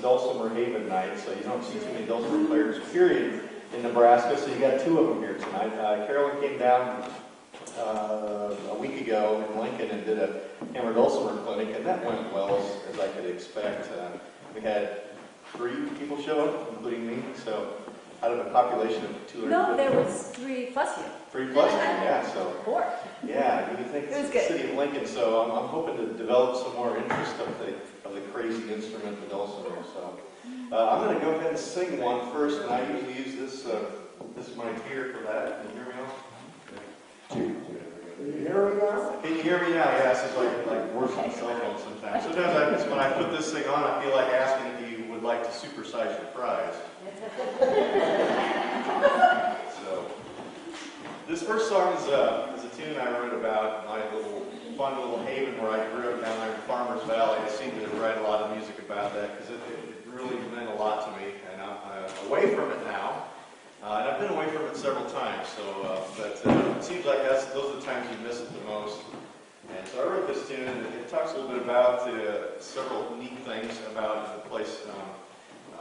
Dulcimer Haven night, so you don't see too many Dulcimer players, period, in Nebraska, so you got two of them here tonight. Carolyn came down a week ago in Lincoln and did a hammer dulcimer clinic, and that went well as I could expect. We had 3 people show up, including me, so out of a population of 200. No, there was 3 plus you. 3 plus me, yeah, so. 4. Yeah, you would think it's the city of Lincoln, so I'm hoping to develop some more interest of the crazy instrument, the dulcimer. So I'm going to go ahead and sing one first, and I usually use this mic here for that. Can you hear me now? Can you hear me now? Can you hear me now? Yeah, this is like worse than cell phone sometimes. Sometimes when I put this thing on, I feel like asking if you would like to supersize your fries. So this first song is a tune I wrote about my fun little haven where I grew up down there in Farmers Valley. I seem to write a lot of music about that because it really meant a lot to me, and I'm away from it now. And I've been away from it several times, but it seems like those are the times you miss it the most. And so I wrote this tune, and it talks a little bit about several neat things about the place.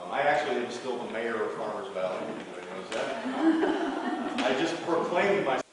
I actually am still the mayor of Farmers Valley, if anybody knows that. I just proclaimed myself.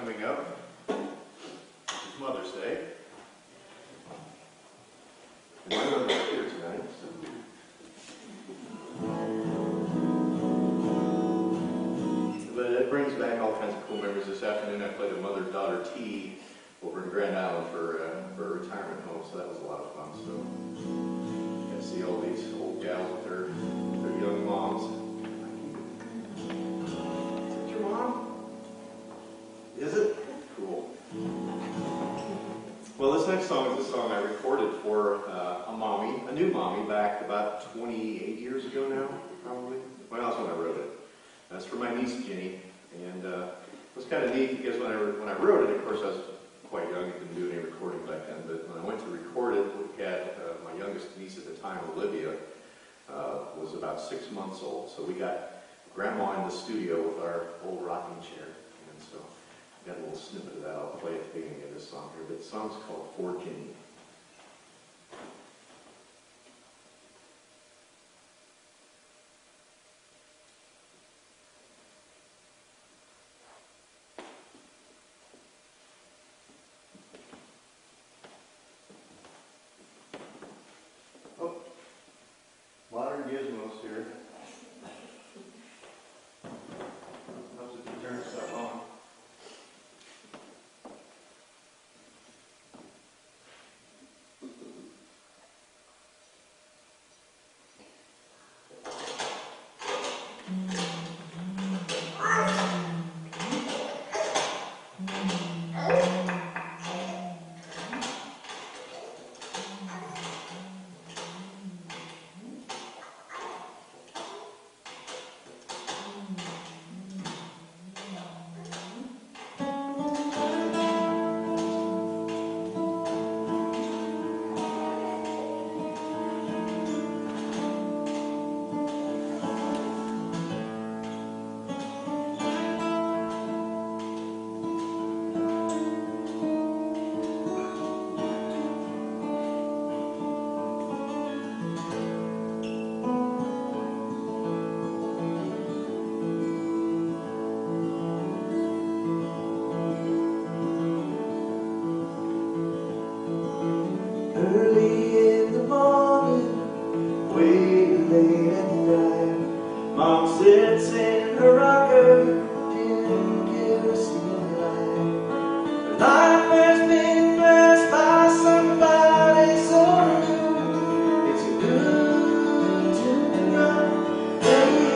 coming up. It's Mother's Day. And my mother's here tonight, so. But it brings back all kinds of cool memories. This afternoon I played a mother-daughter tea over in Grand Island for a retirement home, so that was a lot of fun. So got to see all these old gals with their young moms. Is it your mom? Is it? Cool. Well, this next song is a song I recorded for a new mommy, back about 28 years ago now, probably. Well, that's when I wrote it. That's for my niece, Jenny. And it was kind of neat because when I wrote it, of course, I was quite young and didn't do any recording back then. But when I went to record it, we had my youngest niece at the time, Olivia, was about 6 months old. So we got Grandma in the studio with our old rocking chair. And so I got a little snippet of that. I'll play at the beginning of this song here. But the song's called For Jenny. Modern gizmos here. Helps if you turn stuff on. Early in the morning, way late at night, Mom sits in her rocker, dim kerosene light. Her life has been blessed by somebody so new. It's a good tune, baby.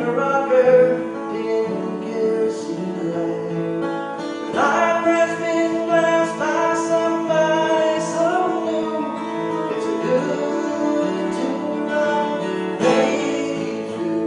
her rocker, dim kerosene light. The night has been glassed by somebody so new. It's a good tune run baby through.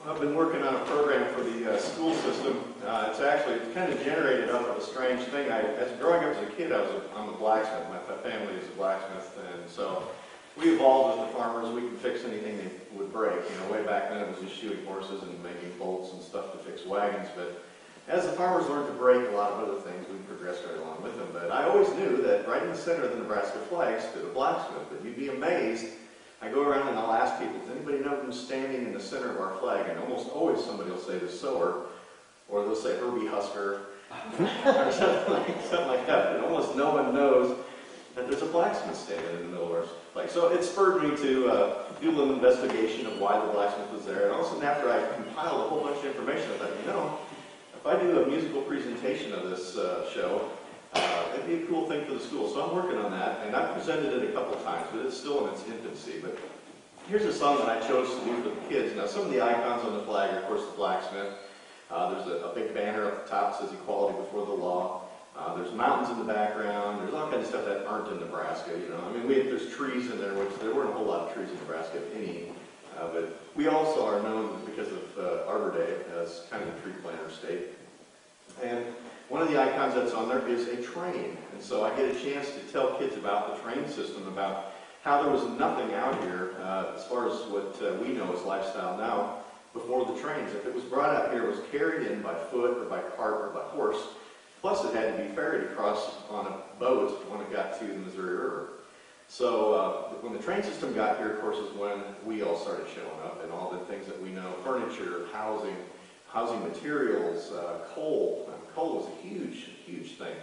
I've been working on a program for the school system. It's kind of generated out of a strange thing. As growing up as a kid, I'm a blacksmith. My family is a blacksmith, and so we evolved as the farmers. We could fix anything that would break. You know, way back then it was just shooting horses and making bolts and stuff to fix wagons. But as the farmers learned to break a lot of other things, we progressed right along with them. But I always knew that right in the center of the Nebraska flag stood a blacksmith. But you'd be amazed. I go around and I'll ask people, does anybody know who's standing in the center of our flag? And almost always somebody will say the sower, or they'll say Herbie Husker, or something like that. But almost no one knows that there's a blacksmith standing in the middle of our flag. So it spurred me to do a little investigation of why the blacksmith was there. And all of a sudden, after I compiled a whole bunch of information, I thought, you know, if I do a musical presentation of this show, it'd be a cool thing for the school. So I'm working on that, and I've presented it a couple times, but it's still in its infancy. But here's a song that I chose to do for the kids. Now, some of the icons on the flag are, of course, the blacksmith. There's a big banner at the top that says equality before the law. There's mountains in the background. There's all kinds of stuff that aren't in Nebraska, you know. I mean, there's trees in there, which there weren't a whole lot of trees in Nebraska, if any. But we also are known, because of Arbor Day, as kind of a tree planter state. And one of the icons that's on there is a train. And so I get a chance to tell kids about the train system, about how there was nothing out here, as far as what we know as lifestyle now, before the trains. If it was brought out here, it was carried in by foot or by cart or by horse. Plus it had to be ferried across on a boat when it got to the Missouri River. So when the train system got here, of course, is when we all started showing up, and all the things that we know, furniture, housing materials, coal. Coal was a huge, huge thing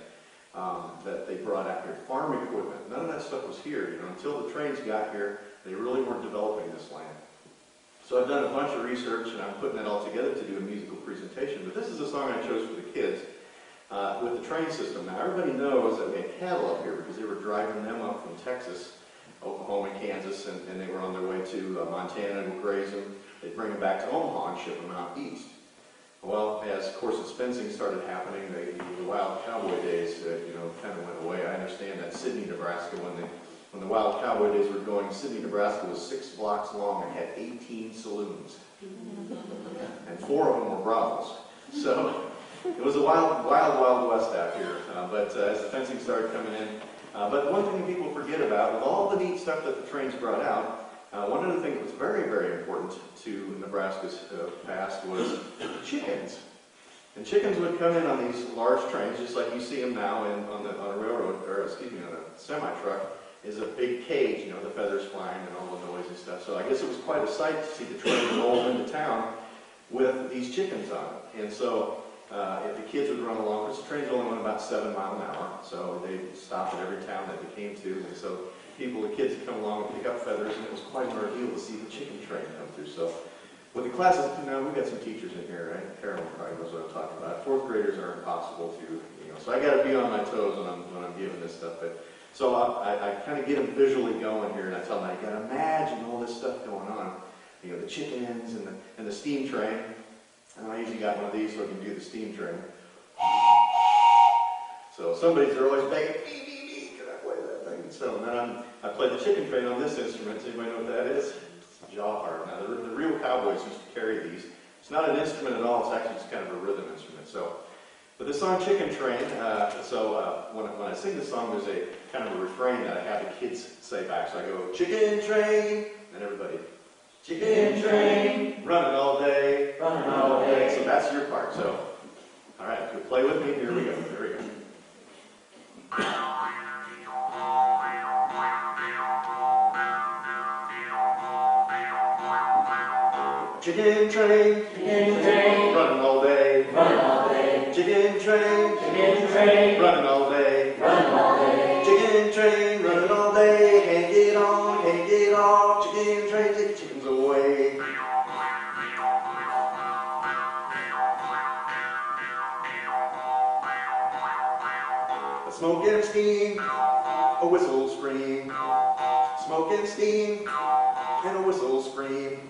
that they brought out here. Farm equipment, none of that stuff was here. You know, until the trains got here, they really weren't developing this land. So I've done a bunch of research, and I'm putting it all together to do a musical presentation. But this is a song I chose for the kids with the train system. Now, everybody knows that we had cattle up here because they were driving them up from Texas, Oklahoma, Kansas, and they were on their way to Montana to graze them. They'd bring them back to Omaha and ship them out east. Well, as of course its fencing started happening, the wild cowboy days, kind of went away. I understand that Sidney, Nebraska, when the wild cowboy days were going, Sidney, Nebraska was 6 blocks long and had 18 saloons, and 4 of them were brothels. So it was a wild, wild, wild west out here. But as the fencing started coming in, but one thing people forget about, with all the neat stuff that the trains brought out, one other thing that was very, very important to Nebraska's past was chickens. And chickens would come in on these large trains, just like you see them now on a railroad, or excuse me, on a semi-truck, is a big cage, you know, the feathers flying and all the noise and stuff. So I guess it was quite a sight to see the train roll into town with these chickens on it. And so if the kids would run along, because the trains only went about 7 miles an hour, so they'd stop at every town that they came to. And so the kids would come along and pick up feathers, and it was quite an ordeal to see the chicken train come through. So with the classes, we've got some teachers in here, right? Carolyn probably knows what I'm talking about. 4th graders are impossible to, so I got to be on my toes when I'm giving this stuff. But so I kind of get them visually going here, and I tell them, I got to imagine all this stuff going on. The chickens and the steam train. And I usually got one of these so I can do the steam train. So they're always begging, beep, beep, beep, can I play that thing? So then I play the chicken train on this instrument. Does anybody know what that is? It's jaw harp. Now the real cowboys used to carry these. It's not an instrument at all. It's actually just kind of a rhythm instrument. So But the song Chicken Train, when I sing the song, there's a kind of a refrain that I have the kids say back. So I go, chicken train, and everybody, chicken train, running all day, running all day. So that's your part. So, all right, if you play with me, here we go, here we go. Chicken train, running all day, chicken train, running all day, chicken train, running all day, can't get on, can't get off, chicken train, take the chickens away. A smoke and steam, a whistle scream, smoke and steam, and a whistle scream.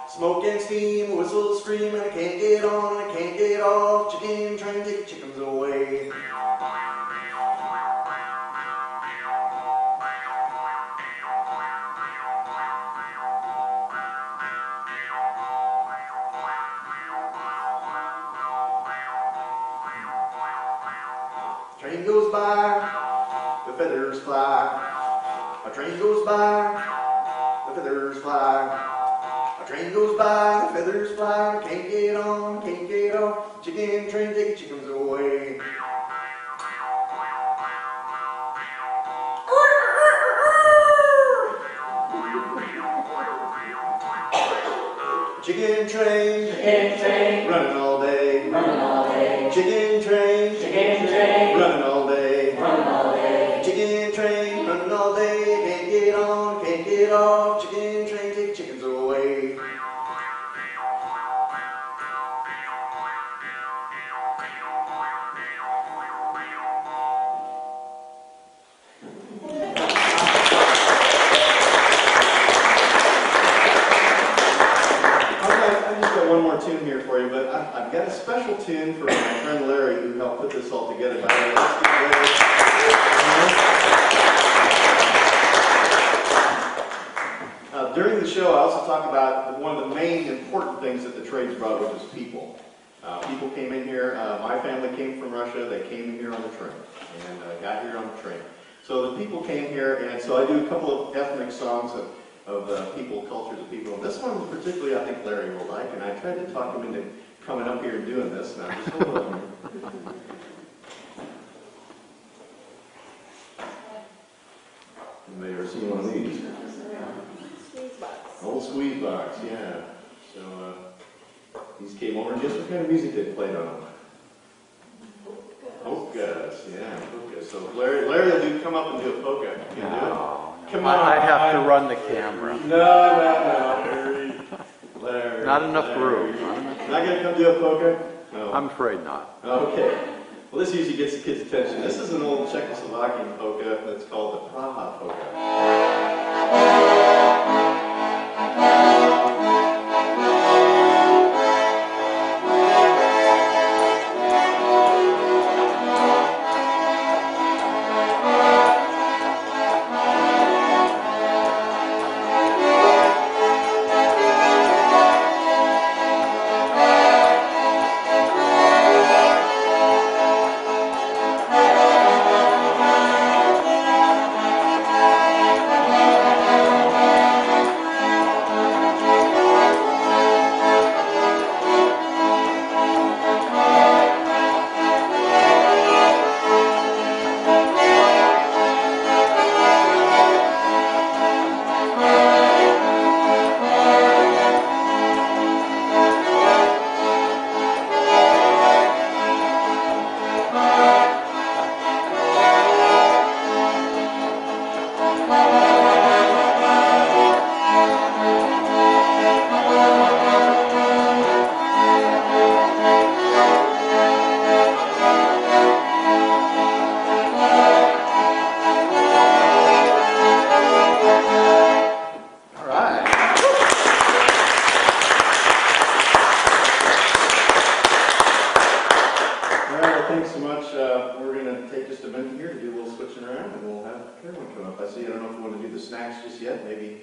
Smoke and steam, whistle, scream, and I can't get on, I can't get off. Chicken train, take the chickens away. Train goes by, the feathers fly. A train goes by, the feathers fly. Train goes by, the feathers fly, can't get on, can't get off. Chicken train, take the chickens away. Chicken train, running all day, chicken train, running all day, chicken train, running all day, can't get on, can't get off. Chicken train, take the chickens away. One more tune here for you, but I've got a special tune for my friend Larry who helped put this all together. By the way, let's give Larry. During the show, I also talk about one of the main important things that the trades brought, which is people. People came in here. My family came from Russia. They came in here on the train and got here on the train. So the people came here, and so I do a couple of ethnic songs of people, cultures of people. And this one particularly I think Larry will like, and I tried to talk him into coming up here and doing this. Now, just hold on here. You may ever seen one of these. Squeeze box. Old squeeze box, yeah. So these came over, and guess what kind of music they played on them? Polkas, yeah, polkas. So Larry will come up and do a polka. Can you do it? Come on. I have to run the camera. No. Larry. Not enough room. Not going to come do a polka? No. I'm afraid not. Okay. Well, this usually gets the kids' attention. This is an old Czechoslovakian polka that's called the Praha polka. Thanks so much. We're going to take just a minute here to do a little switching around, and we'll have everyone come up. I see. I don't know if you want to do the snacks just yet. Maybe.